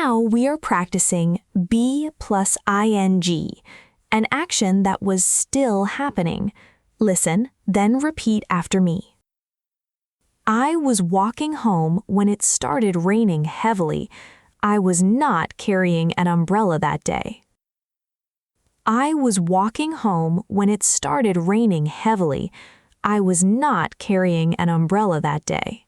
Now we are practicing be plus ing, an action that was still happening. Listen, then repeat after me. I was walking home when it started raining heavily. I was not carrying an umbrella that day. I was walking home when it started raining heavily. I was not carrying an umbrella that day.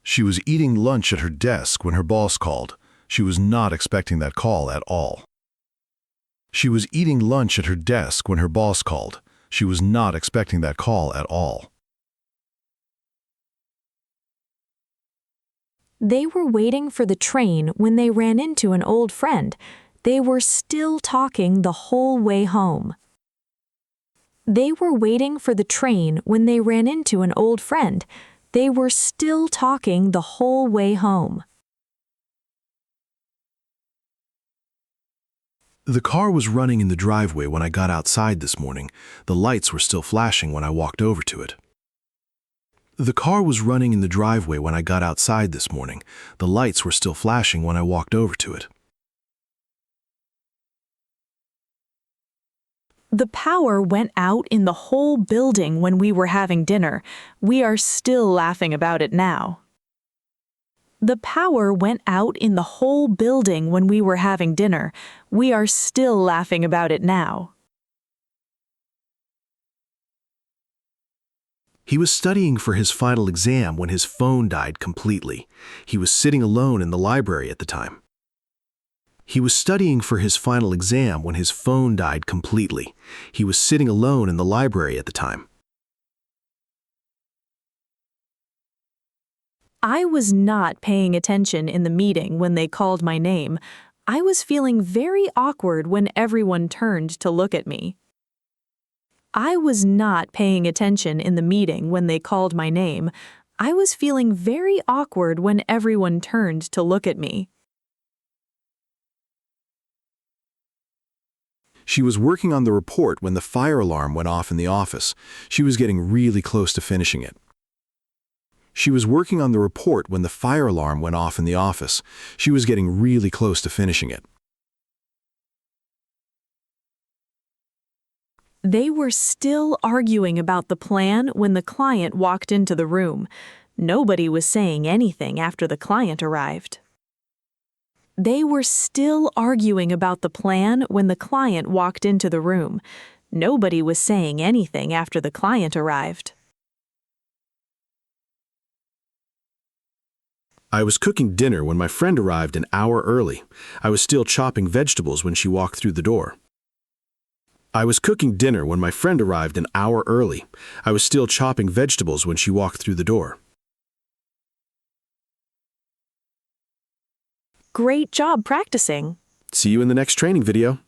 She was eating lunch at her desk when her boss called. She was not expecting that call at all. She was eating lunch at her desk when her boss called. She was not expecting that call at all. They were waiting for the train when they ran into an old friend. They were still talking the whole way home. They were waiting for the train when they ran into an old friend. They were still talking the whole way home. The car was running in the driveway when I got outside this morning. The lights were still flashing when I walked over to it. The car was running in the driveway when I got outside this morning. The lights were still flashing when I walked over to it. The power went out in the whole building when we were having dinner. We are still laughing about it now. The power went out in the whole building when we were having dinner. We are still laughing about it now. He was studying for his final exam when his phone died completely. He was sitting alone in the library at the time. He was studying for his final exam when his phone died completely. He was sitting alone in the library at the time. I was not paying attention in the meeting when they called my name. I was feeling very awkward when everyone turned to look at me. I was not paying attention in the meeting when they called my name. I was feeling very awkward when everyone turned to look at me. She was working on the report when the fire alarm went off in the office. She was getting really close to finishing it. She was working on the report when the fire alarm went off in the office. She was getting really close to finishing it. They were still arguing about the plan when the client walked into the room. Nobody was saying anything after the client arrived. They were still arguing about the plan when the client walked into the room. Nobody was saying anything after the client arrived. I was cooking dinner when my friend arrived an hour early. I was still chopping vegetables when she walked through the door. I was cooking dinner when my friend arrived an hour early. I was still chopping vegetables when she walked through the door. Great job practicing. See you in the next training video.